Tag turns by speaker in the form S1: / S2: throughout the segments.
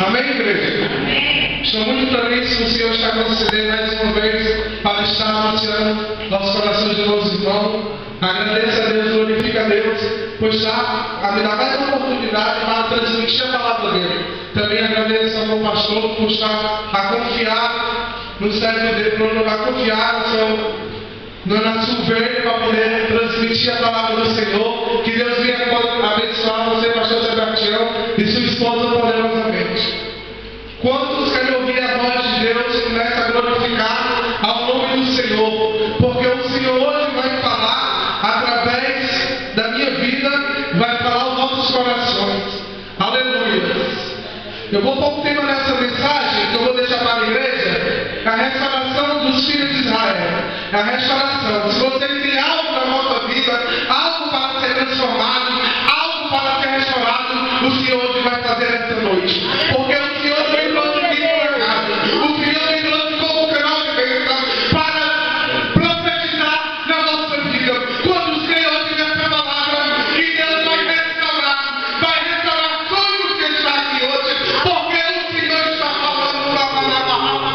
S1: Amém, igreja? Amém. Estou muito feliz que o Senhor está concedendo mais uma vez para estar anunciando nossos corações de nossos irmãos. Agradeço a Deus, glorifico a Deus, por estar a me dar mais uma oportunidade para transmitir a palavra dele. Também agradeço ao meu pastor por estar a confiar no servo dele, a confiar no nosso verde para poder transmitir a palavra do Senhor. Que Deus venha abençoar você, pastor Sebastião, e sua esposa poderosamente. Quantos querem ouvir a voz de Deus, começa a glorificar ao nome do Senhor, porque o Senhor hoje vai falar através da minha vida, vai falar aos nossos corações. Aleluia. Eu vou pôr um tema nessa mensagem que eu vou deixar para a igreja: a restauração dos filhos de Israel. A restauração. Se você tem algo na nossa vida, algo para ser transformado, algo para ser restaurado, o Senhor hoje vai fazer essa noite. Porque o Senhor vem glorificado para casa. O Senhor vem glorificado o canal de bênção para profetizar na nossa vida. Quando o Senhor tiver essa palavra, que Deus vai restaurar todos que estão aqui hoje. Porque o Senhor está falando na palavra.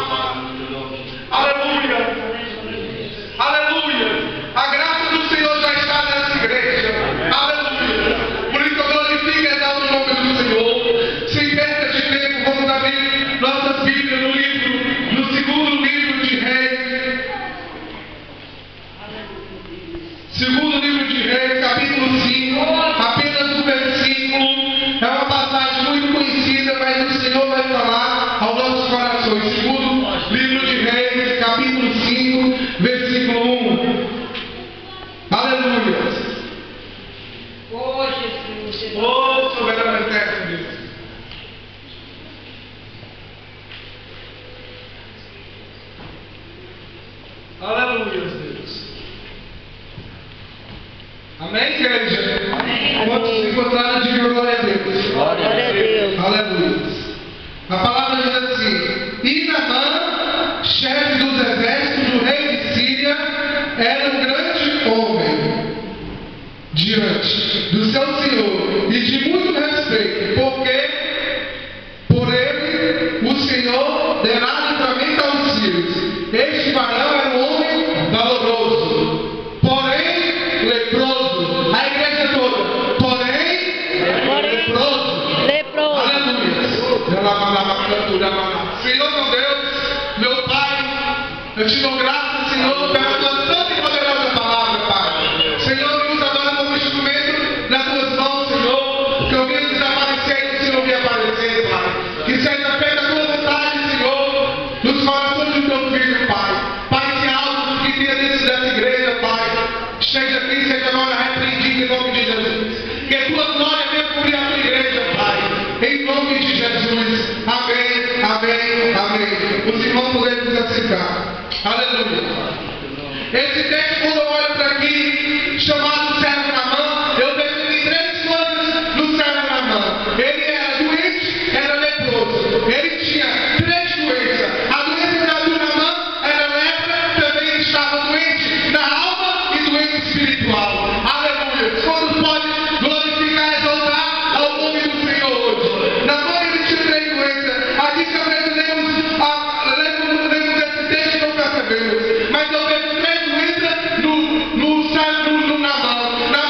S1: Aleluia. Aleluia! A graça do Senhor já está nessa igreja. Aleluia! Por isso eu glorifico e exalto o nome do Senhor. Sem perda de tempo, vamos abrir nossas Bíblias no segundo livro de Reis. Segundo livro de Reis, capítulo 5, apenas um versículo. É uma passagem muito conhecida, mas o Senhor vai falar aos nossos corações. Segundo livro de Reis, capítulo 5, versículo 1. Aleluia.
S2: Oh, Jesus.
S1: Oh, soberano eterno Deus. Aleluia, Deus. Amém, igreja?
S2: Amém.
S1: Quantos se encontraram, digam glória a Deus.
S2: Glória a Deus.
S1: Aleluia. A palavra diz assim: e Naamã, chefe dos exércitos do rei de Síria, era um grande homem diante do seu Senhor e de muito respeito, porque por ele o Senhor derá livramento aos sírios. Este varão era um homem valoroso, porém leproso. A igreja toda, porém leproso. Aleluia. Senhor meu Deus, meu Pai, eu te dou graças, Senhor, pela tua santa e poderosa palavra, Pai. Senhor, nos adora como instrumento nas tuas mãos, Senhor, que eu venha desaparecer e o Senhor venha aparecer, Pai. Que seja feita a tua vontade, Senhor, nos corações do teu filho, Pai. Pai, se algo que tenha dentro dessa igreja, Pai, esteja aqui, seja agora repreendido em nome de Jesus. Que a tua glória venha cobrir a tua igreja, Pai. Em nome de Jesus. Amém, amém, amém. Os irmãos podem nos assentar. Aleluia. Esse texto, quando eu olho para aqui, chamado servo Naamã, eu defini três coisas no servo Naamã. Ele era doente, era leproso. Ele tinha três doenças. A doença do Naamã era lepra, também ele estava doente na alma e doente espiritual. Aleluia. Quando pode glorificar e exaltar ao nome do Senhor hoje. Naamã, ele tinha três doenças. Aqui talvez lemos esse texto e não percebemos. Mas eu vejo três doenças no Naamã.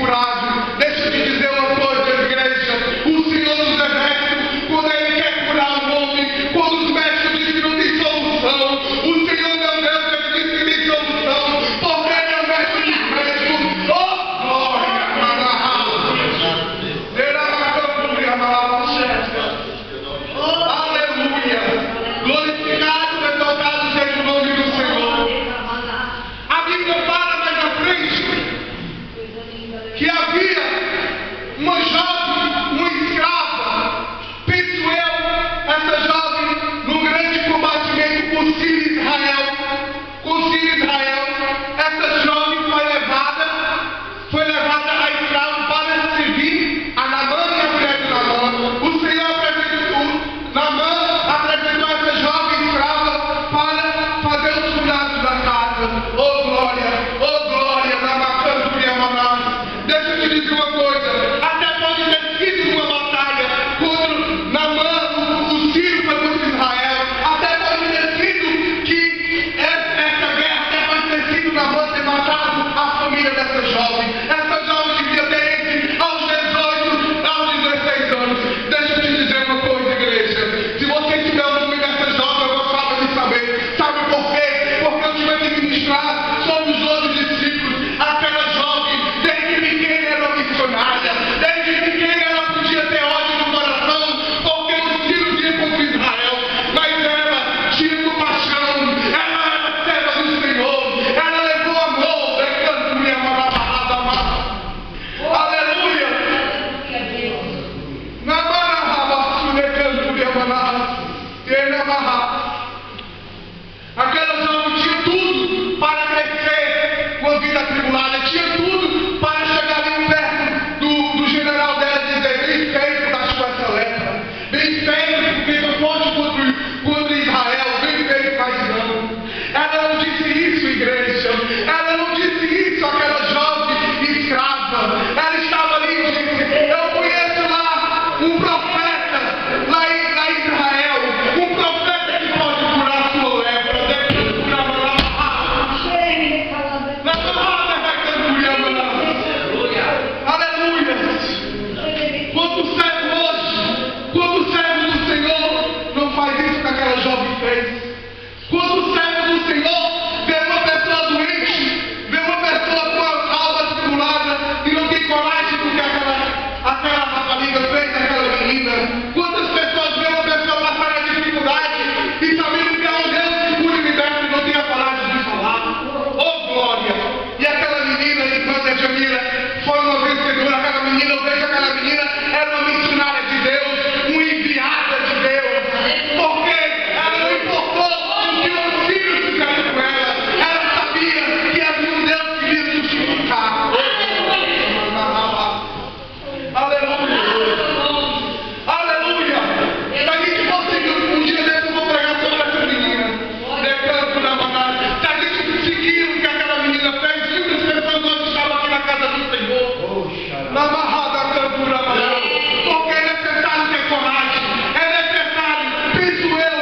S1: curado. Deixa eu te dizer uma coisa, igreja. O Senhor dos Exércitos, quando Ele quer curar um homem, quando os médicos dizem que não tem solução, o Senhor, meu Deus, Ele diz que tem solução, porque Ele é o médico dos médicos. Oh, glória! Aleluia! Glorificado, exaltado seja o nome do Senhor. A Bíblia fala mais à frente que havia uma jovem, uma escrava, penso eu, essa jovem, num grande combatimento com Sírio Israel, essa jovem foi levada a escravo para servir a Naamã e a mulher de Naamã. O Senhor apresentou essa jovem escrava para fazer os cuidados da casa. Oh glória, na maçã do Yamaná. Deixa eu te dizer uma coisa, até pode ter sido uma batalha contra Naamã, o Sírio foi contra Israel, até pode ter sido que essa guerra, até pode ter sido Naamã ter matado a família dessa jovem. Essa jovem devia ter entre aos 18, aos 16 anos. Deixa eu te dizer uma coisa, igreja, se você tiver o nome dessa jovem, eu gostava de saber. Sabe por quê? Porque eu tive que ministrar sobre os outros discípulos. Aquela jovem, desde pequena era uma missionária, desde pequena ela podia ter ódio no coração, porque os filhos iam contra Israel, mas ela tinha compaixão, ela era serva do Senhor, ela levou amor, aleluia! Aquela jovem tinha tudo para crescer com a vida atribulada, tinha tudo para chegar bem perto do general dela e dizer: bem feito, da sua lepra, bem feito, porque eu posso contra Israel, bem feito, mas não. Ela não disse isso, igreja, ela não disse isso, aquela jovem escrava. Ela estava ali e disse: eu conheço lá um profeta, lá em Israel, um profeta que pode curar a sua lepra. Aleluia! Quando o servo do Senhor não faz isso que aquela jovem fez. Quando o servo do Senhor vê uma pessoa doente, vê uma pessoa com a alma atribulada e não tem coragem do que aquela rapariga fez, aquela menina. Quantas pessoas vê uma pessoa passar a dificuldade e sabendo que há um Deus que cura e liberta e não tem a coragem de falar? Oh glória! E aquela menina, enquanto a Jamila foi uma vencedora, aquela menina, eu vejo aquela menina, era uma missionária de Deus, uma enviada de Deus, porque ela não importou o que os filhos fizeram com ela, ela sabia que havia um Deus que ia justificar. Aleluia! Aleluia! Se a gente conseguir, um dia desse eu vou pregar sobre essa menina, declaro na mandada. Se a gente seguir o que aquela menina fez, muitas pessoas hoje estavam aqui na casa do Senhor, na amarrada cantura, porque é necessário ter coragem, é necessário, penso eu,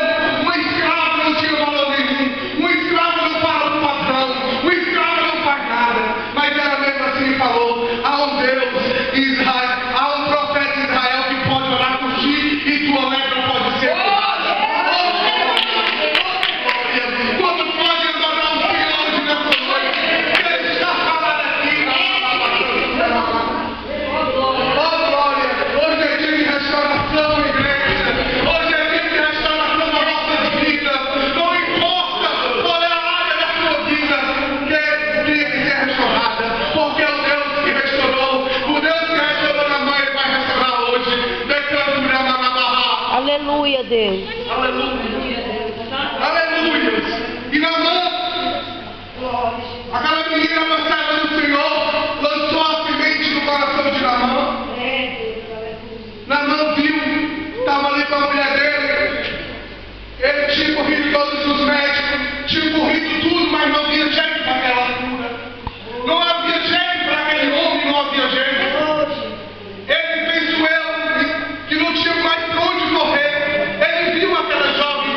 S1: um escravo não tinha valor nenhum, um escravo não fala do patrão, um escravo não faz nada, mas ela mesmo assim falou: há um Deus, Israel, há um profeta Israel que pode orar por ti e tua lepra pode ser curada. Quando pode adorar o Senhor hoje nessa noite, Ele está falando aqui. Oh glória! Hoje é dia de restauração, igreja. Hoje é dia de restauração da nossa vida. Não importa qual é a área da sua vida que tem que ser restaurada, porque é o Deus que restaurou, o Deus que restaurou na mãe vai restaurar hoje. Declaro na Barra.
S2: Aleluia, Deus.
S1: Aleluia! Aleluia! E Naamã, aquela menina, uma serva do Senhor, lançou a semente no coração de Naamã. Naamã viu, estava ali com a mulher dele. Ele tinha corrido todos os médicos, tinha corrido tudo, mas não havia jeito para aquela cura. Não havia jeito para aquele homem, não havia jeito. Ele, penso eu, que não tinha mais para onde correr. Ele viu aquela jovem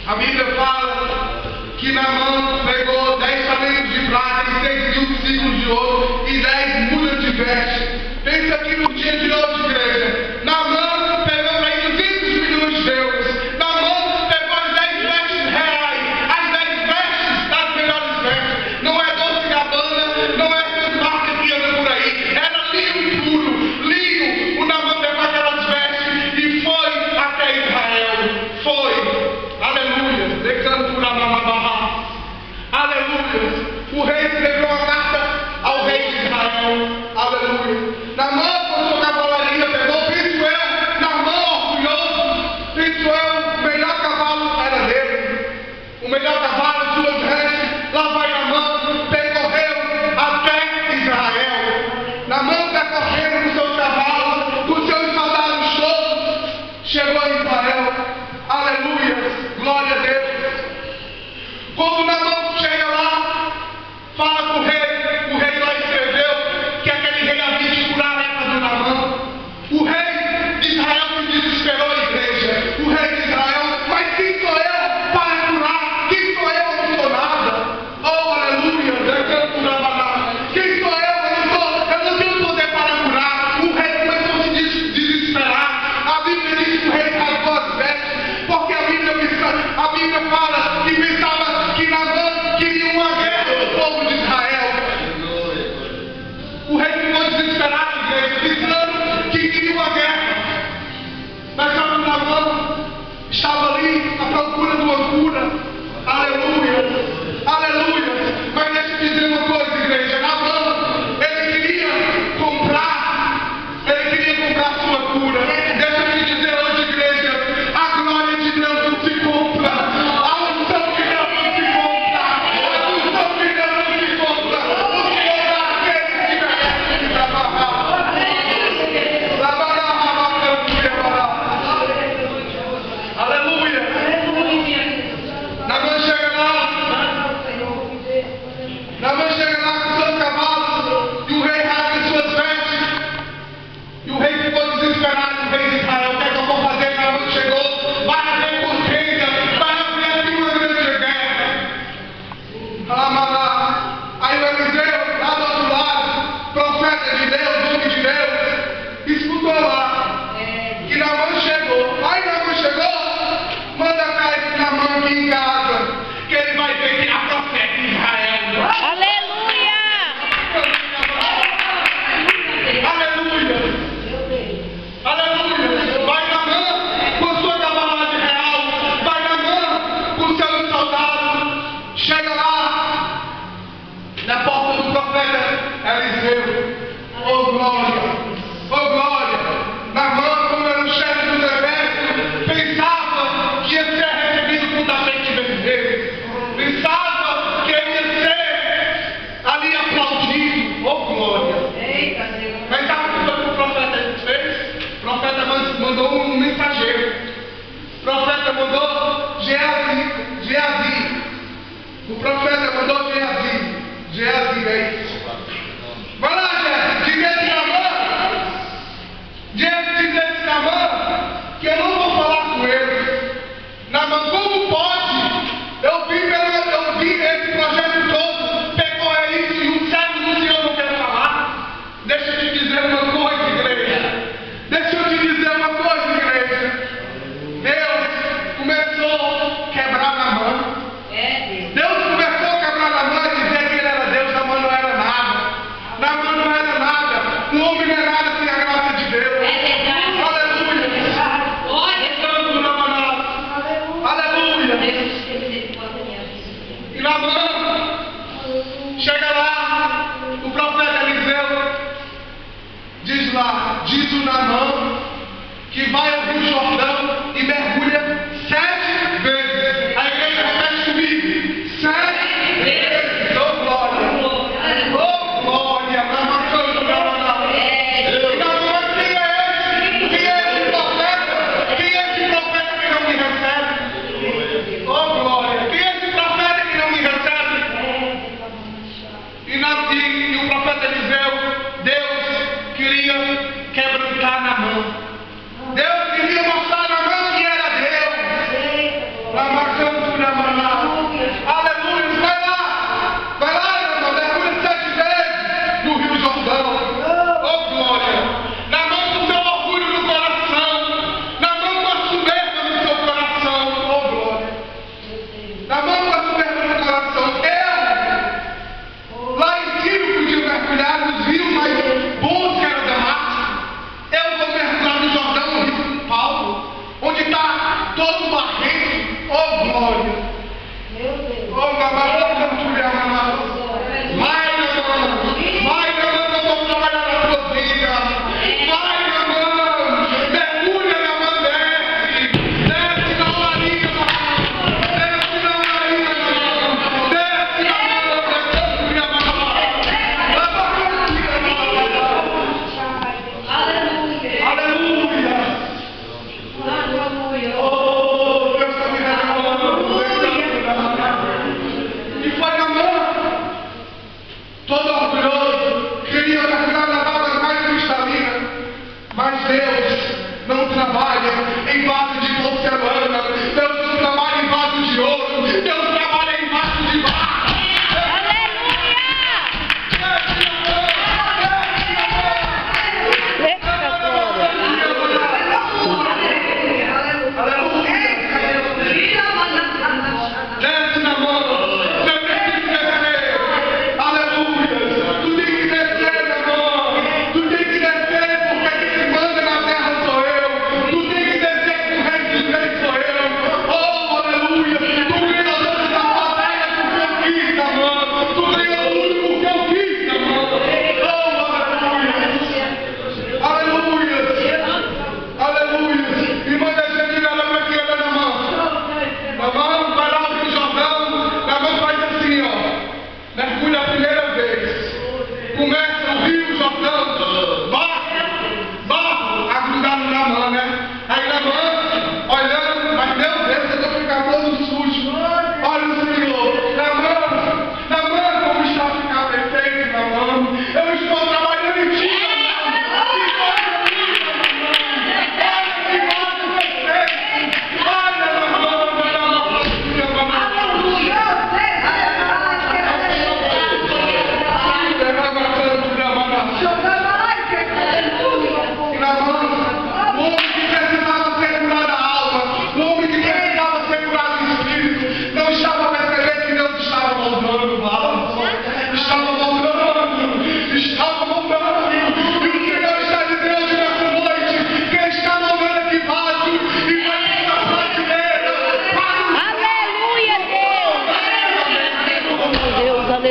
S1: A Bíblia fala que Naamã pegou 10 talentos de prata e 6.000 ciclos de ouro e 10 mudas de veste. Pensa aqui no dia de hoje, igreja. Naamã pegou para aí 200 milhões de euros. Naamã pegou as 10 vestes reais, as 10 vestes das melhores vestes. Não é Dolce & Gabbana, não é essas marcas que andam por aí. Era linho puro, linho. O Naamã pegou aquelas vestes e foi até Israel. Foi. Aleluia. Declaro por Amamabarra. Aleluia. O rei escreveu uma carta ao rei de Israel. Aleluia. Naamã, com sua cavalaria, pegou, penso eu, Naamã orgulhoso, penso eu, o melhor cavalo era dele. O melhor cavalo, suas vestes, lá vai Naamã, percorreu até Israel. Naamã percorrendo com seus cavalos, com seus soldados todos, chegou a Israel. Aleluia, glória a Deus. Quando Naamã chega lá, fala com o rei lá escreveu que aquele rei havia de curar a lepra do Naamã. O rei de Israel se desesperou, igreja. O rei de Israel, mas quem sou eu para curar? Quem sou eu? Eu não sou nada. Oh, aleluia, declaro curar nada. Quem sou eu? Eu não tenho poder para curar. O rei começou a se desesperar. A Bíblia diz que o rei rasgou as vestes, porque a Bíblia fala que pensava que Naamã queria uma guerra do povo de Israel. O rei ficou desesperado, igreja, pensando que queria uma guerra. Mas sabe, o Naamã estava ali à procura de uma cura. Aleluia, aleluia. Mas deixa eu dizer uma coisa, igreja. Naamã, ele queria comprar sua cura. Deixa eu te dizer hoje, igreja, a glória de Deus não se compra. A unção de Deus não se compra. A unção de Deus não se compra. O Senhor dá aqueles que merecem de trabalhar. Aleluia. Naamã chega lá com seus cavalos e o rei rasga suas vestes. E o rei ficou desesperado, o rei de Israel. O que é que eu vou fazer? Naamã chegou, vai haver contenda, vai haver aqui uma grande guerra. Aí o Eliseu, lá do outro lado, profeta de Deus, homem de Deus, escutou lá que Naamã chegou. Aí Naamã chegou, manda cá esse Naamã aqui em casa, que ele vai ver que a profeta de Israel.
S2: Aleluia!
S1: Aleluia! Aleluia! Vai Naamã com sua cavalaria real, vai Naamã com seus soldados, chega lá na porta do profeta Eliseu. Oh glória! Oh glória! Naamã, como era o chefe do exército, pensava que ia ser recebido com tapete vermelho.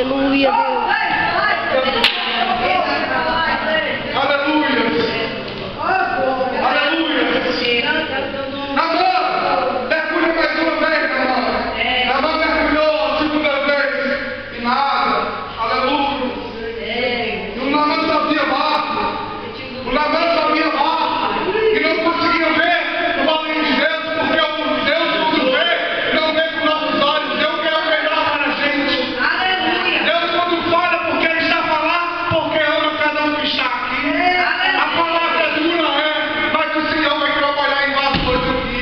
S2: Aleluia, Deus.
S1: Aleluia. Aleluia. Namã, mergulha mais uma vez, Namã. Namã mergulhou a segunda vez e nada. Aleluia. E o Namã sabia barco. O Namã sabia barco. E não conseguia ver o além de Deus, porque o Deus quando vê, não vê com nossos olhos. Deus quer o melhor para a gente. Deus quando fala, porque Ele está falando, porque ama cada um que está aqui. A palavra é dura, mas o Senhor vai trabalhar em vasos aqui.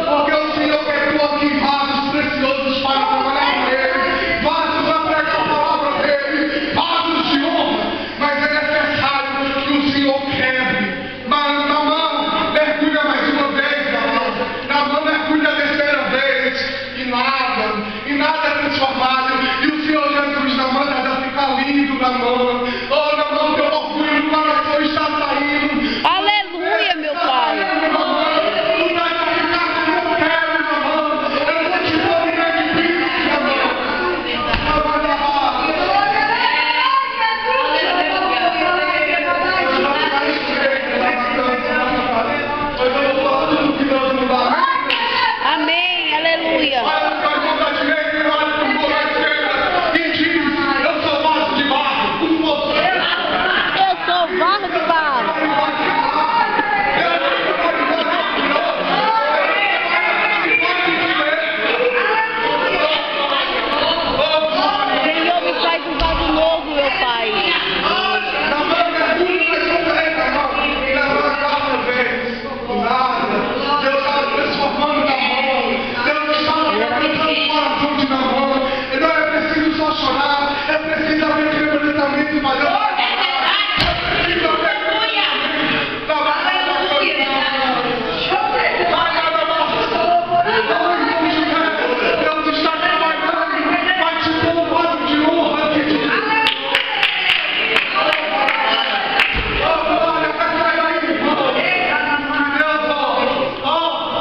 S1: Porque o Senhor pegou aqui vasos preciosos para trabalhar com Ele. Vasos para pregar a palavra dEle. Vasos de honra. Mas é necessário que o Senhor quebre. Mas na mão, mergulha mais uma vez, na mão mergulha a terceira vez. E nada é transformado. E o Senhor Jesus na mão já fica lindo na mão. Oh, na mão, teu orgulho no coração está saindo.
S2: Aleluia, meu Pai.
S1: Não vai ficar como eu quero na mão. Eu vou te pôr em benefício na mão. Mas eu vou falar tudo que Deus não dá.
S2: Amém, aleluia.
S1: Olha para a mão da direita e olha para o mão da esquerda. E diz: eu sou vaso de barro. Com você.
S2: Eu sou vaso de barro. Senhor, me faz um vaso novo, meu Pai.
S1: Na mão mergulha mais uma vez, na mão. E na mão a quarta vez. Nada. Deus estava transformando na mão. Deus estava quebrantando o coração de na mão. E não é preciso só chorar. É preciso haver quebrantamento para Deus. Deus está trabalhando. Vai te pôr um vaso de honra aqui de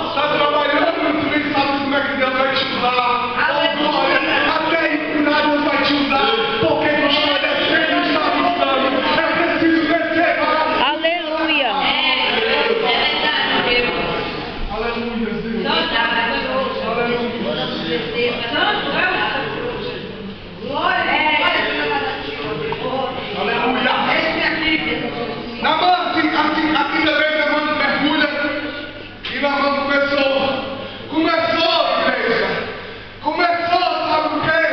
S1: está trabalhando, tu nem sabe como é que Deus vai te usar. Oh, glória, até ensinar Deus vai te usar, porque você vai descer e está usando. É preciso descer, vai.
S2: Aleluia.
S1: Aleluia, Deus. Aleluia. Na mão, aqui também na mão mergulha. E na mão começou, igreja. Começou, sabe o quê?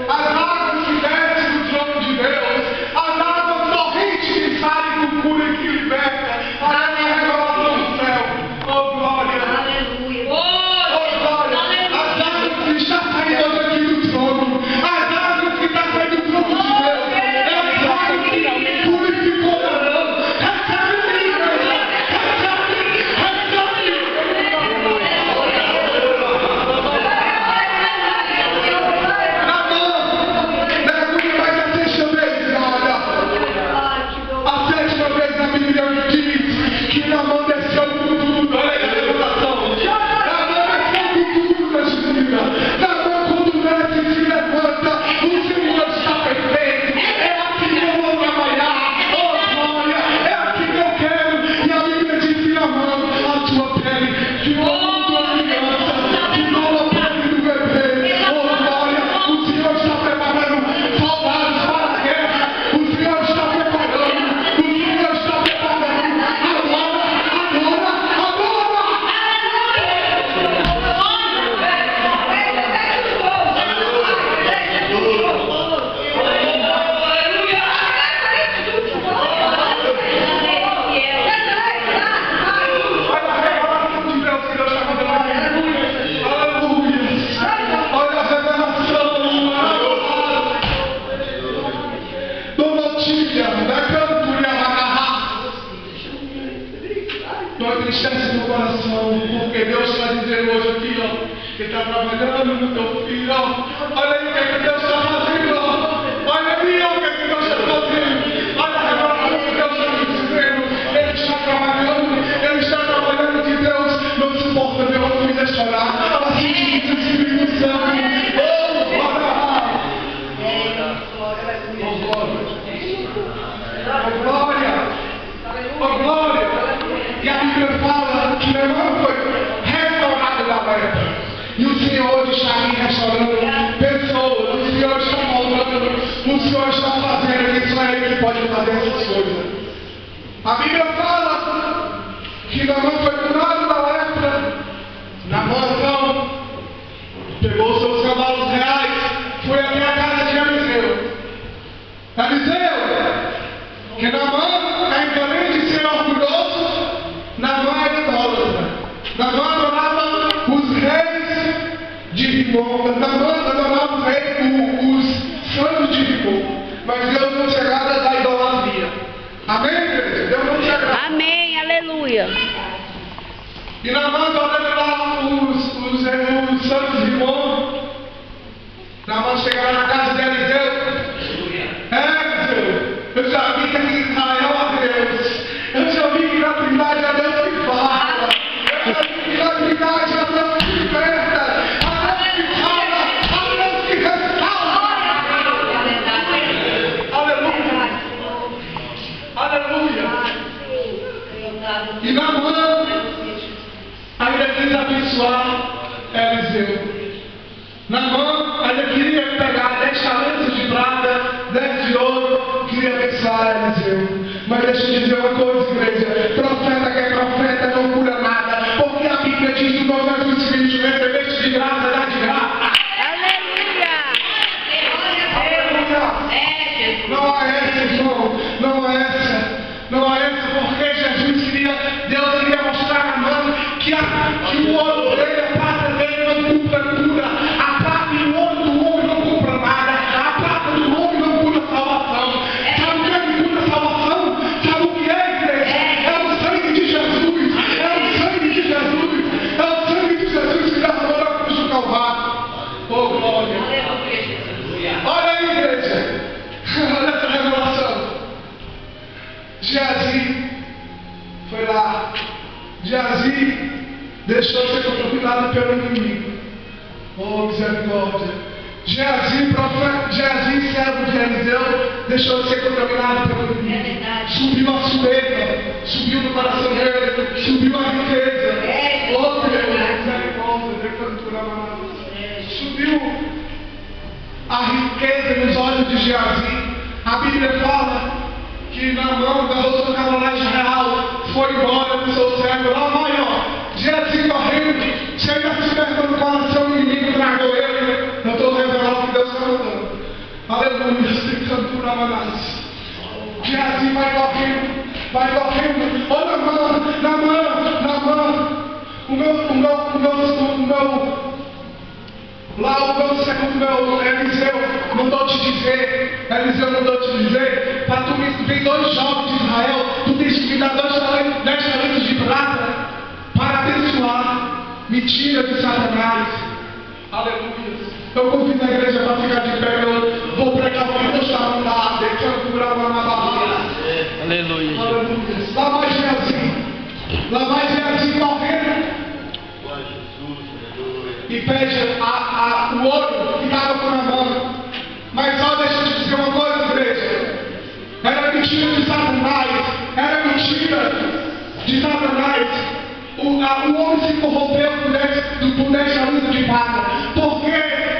S1: As águas que descem do trono de Deus. As águas torrentes que saem com cura e que liberta. A revelação do céu. Oh, glória. Oh, glória. As águas que estão saindo aqui do trono. As águas que estão saindo do trono de Deus. É a água que purificou a mão. Recebe, igreja. Na mão, mergulha mais a sexta vez, olha. A sétima vez a Bíblia diz que na mão desceu com tudo. Olha aí a revelação. Na mão desceu com tudo nessa vida. Na mão quando desce e se levanta, o Senhor está perfeito. É aqui que eu vou trabalhar. Oh, glória. É aqui que eu quero. E a Bíblia diz que na mão a tua pele ficou muito a criança. Ficou a pele do bebê. Oh, glória. O Senhor está preparando soldados para a guerra. O Senhor está preparando. O Senhor está preparando. Agora. Olha a revelação de Deus que Deus está fazendo aqui. Aleluia. Olha a revelação. Dona Tília, da cantoria Macarrá. Não entristece meu coração, porque Deus está dizendo hoje aqui, ó, que está trabalhando no teu filho, ó. Olha aí o que é que Deus está fazendo, ó. Olha aí ó, o que é que Deus está fazendo. Olha a revelação que Deus está me dizendo. Ele está trabalhando que Deus não se importa ver uma família chorar. Ela sente muito o Espírito Santo. E o Senhor está aqui restaurando pessoas. O Senhor está moldando. O Senhor está fazendo. Que só Ele que pode fazer essas coisas. A Bíblia fala que Naamã foi curado da lepra. Naamã então pegou seus cavalos reais, foi até a casa de Eliseu. Eliseu, que Naamã é diferente de ser orgulhoso, Naamã é idólatra. Naamã adorava os reis de Rimon. Naamã adorava os santos de Rimon. Mas Deus não se agrada da idolatria. Amém, igreja? Deus não se agrada.
S2: Amém, aleluia.
S1: E Naamã adorando lá os santos de Rimon. Naamã chegava na casa de Eliseu. Eliseu, eu já vi que aqui em Israel há Deus. Eu já vi que na Trindade há Deus que fala. Eu já vi que na Trindade há Deus que liberta. Há Deus que fala. Há Deus que restaura. Aleluia. Aleluia. E Naamã ainda quis abençoar Eliseu. Naamã ainda queria pegar 10 talentos de prata, 10 de ouro, queria abençoar Eliseu. Mas deixa eu dizer uma coisa, igreja: profeta que é profeta não cura nada, porque a Bíblia diz que nós somos o seguinte: recebeste de graça, dá de graça.
S2: Aleluia.
S1: Aleluia. Não há essa, irmão, não há essa. Não há essa, porque Jesus queria, Deus queria mostrar a Naamã que o ouro dele, a prata dele não cura. A prata e o ouro do homem não compra nada. A prata do homem não cura salvação. Sabe o que é que cura salvação? Sabe o que é, igreja? É o sangue de Jesus. É o sangue de Jesus. É o sangue de Jesus que derramou na cruz do Calvário. Oh, glória. Olha aí, igreja. Olha essa revelação. Geazi foi lá. Geazi deixou ser contaminado pelo inimigo. Oh, misericórdia. Geazi, servo de Eliseu, deixou de ser contaminado pelo inimigo. Subiu a sueira, subiu no coração dele, subiu a riqueza. Oh, misericórdia, subiu a riqueza nos olhos de Geazi. A Bíblia fala que Naamã agarrou seu cavaleiro real, foi embora do seu servo, lá vai, ó, Geazi correndo, chega a se perder no coração, o inimigo tragou ele. Eu estou revelando o que Deus está mandando. Aleluia, se cantura manás. Geazi vai correndo. Ó, Naamã, Eliseu mandou te dizer, para tu me ver 2 jovens de Israel, tu tens que me dar 10 talentos de prata para abençoar. Mentira de Satanás. Aleluia. Eu convido a igreja para ficar de pé. Eu vou pregar o que Deus está mandando.
S3: Aleluia.
S1: Lá vai Geazi correndo e pede o ouro que estava com a mão. Mas só deixa eu te dizer uma coisa, igreja. Era mentira de Satanás. O homem se corrompeu por 10 talentos de prata. Porque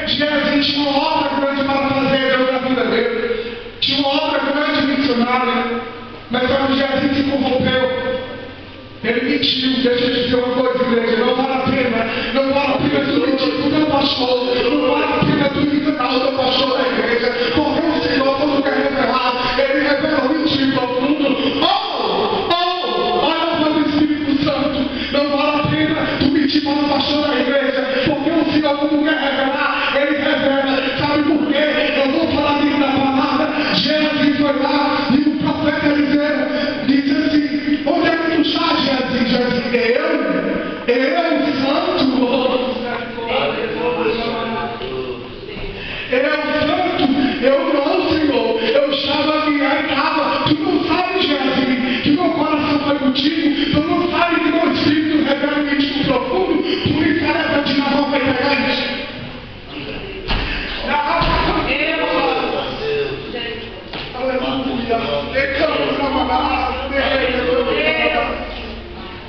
S1: Geazi tinha uma obra grande para fazer na vida dele. Tinha uma obra grande missionária. Mas quando Geazi se corrompeu, ele mentiu. Deixa eu te dizer uma coisa, igreja: não vale a pena tu mentir para o teu pastor, não vale a pena tu enganar o teu pastor da igreja, porque o Senhor, quando quer revelar, ele revela o íntimo profundo. Olha o Espírito Santo, não vale a pena tu mentir para o pastor da igreja, porque o Senhor, quando quer revelar, ele revela. Sabe por quê? Eu vou falar dentro da palavra. Geazi foi lá e o profeta Eliseu disse assim: onde é que tu estás, Geazi? Eu, santo, eu não, Senhor, eu estava aqui, tu não sabes, Geazi, que meu coração foi contigo, tu não sabes que meu Espírito revela o íntimo profundo, por isso ela vai te dar uma pegar.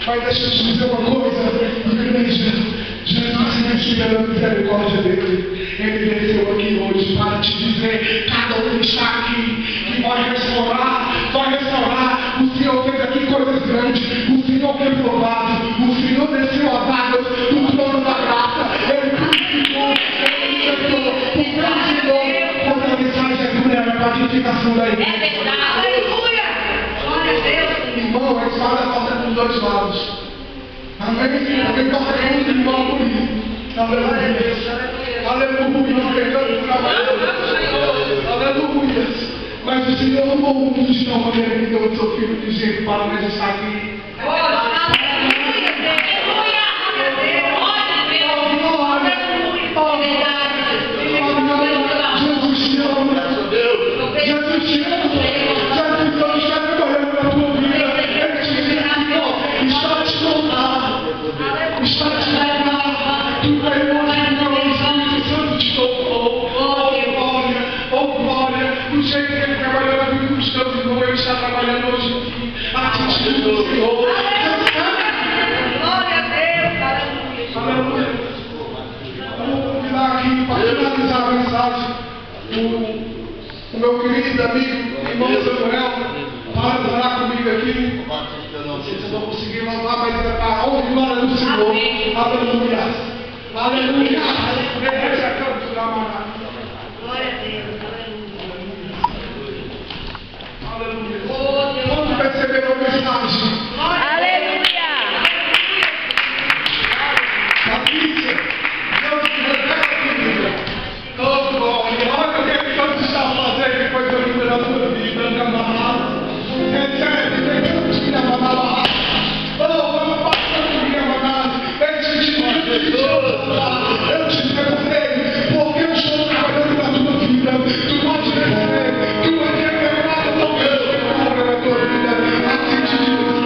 S1: Mas deixa eu te dizer uma coisa, igreja: Jesus se pela misericórdia dele, ele desceu aqui hoje para te dizer: cada um que está aqui, que vai restaurar. O Senhor fez aqui coisas grandes, o Senhor foi provado, o Senhor desceu as águas do trono da graça, ele purificou, ele libertou, o Senhor, quando a mensagem é dura, é para a edificação da igreja.
S2: É verdade. Aleluia. Glória a Deus.
S1: Irmão, a espada corta com dois lados. Amém? Porque corta com um irmão por isso. Aleluia. Aleluia. Mas o Senhor amou o mundo de tal maneira que deu o seu filho de jeito para nós estar aqui. Jesus te ama. Jesus te ama. Jesus está trabalhando na tua vida. Ele te identificou. Está te contando. Está te levando. Tu vai mostrar o Espírito Santo te tocou. Oh glória. Do jeito que ele trabalhou na vida dos teus irmãos, ele está trabalhando hoje aqui. A atitude do Senhor.
S2: Glória a Deus.
S1: Aleluia. Vamos convidar aqui para finalizar a mensagem o meu querido amigo, irmão Samuel, para orar comigo aqui. Não sei se eu vou conseguir louvar, mas é para a honra e glória do Senhor. Aleluia. Aleluia.
S2: Glória a Deus.
S1: Aleluia. Quando perceberam a mensagem?
S2: Aleluia.
S1: Patrícia, Deus te revela comigo. Oh, glória. Olha o que Deus está fazendo depois da vida da tua vida, minha amada. Recebe, Deus te amada. Oh, vamos passar minha amada. Eu te perguntei, porque eu estou trabalhando na tua vida. Tu pode receber, tu vai ter nada, não quero na tua vida. Assim te diz.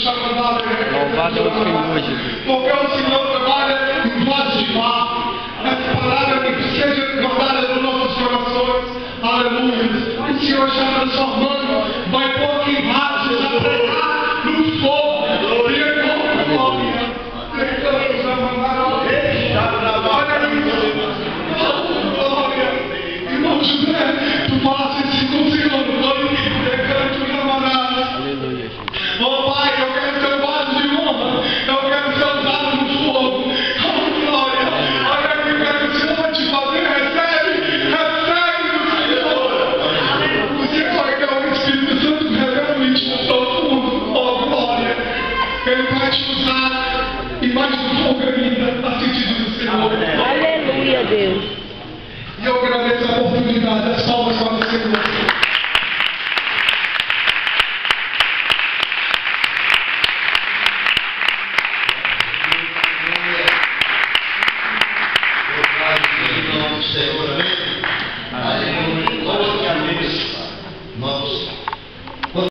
S3: Louvado é o Senhor, Jesus.
S1: Porque o Senhor trabalha em voz de mar. Essa palavra que seja guardada nos nossos corações. Aleluia. O Senhor está transformando. Vai pôr aqui embaixo, já pregar no fogo. E é glória. Olha isso. Glória. Irmão José, tu falaste assim com o Senhor.
S3: Aleluia, Jesus.
S1: Oh Pai, eu quero ser vaso de honra. Eu quero ser usado no fogo. Oh glória. Olha aqui, eu quero que o Senhor vai te fazer. Recebe do Senhor. O Senhor vai que o Espírito Santo revela o íntimo profundo. Oh glória. Ele vai te usar. E mais do fogo ainda. Assim te diz o Senhor.
S2: Aleluia, Deus.
S1: E eu agradeço a oportunidade. As palmas para o Senhor.
S4: Senhor.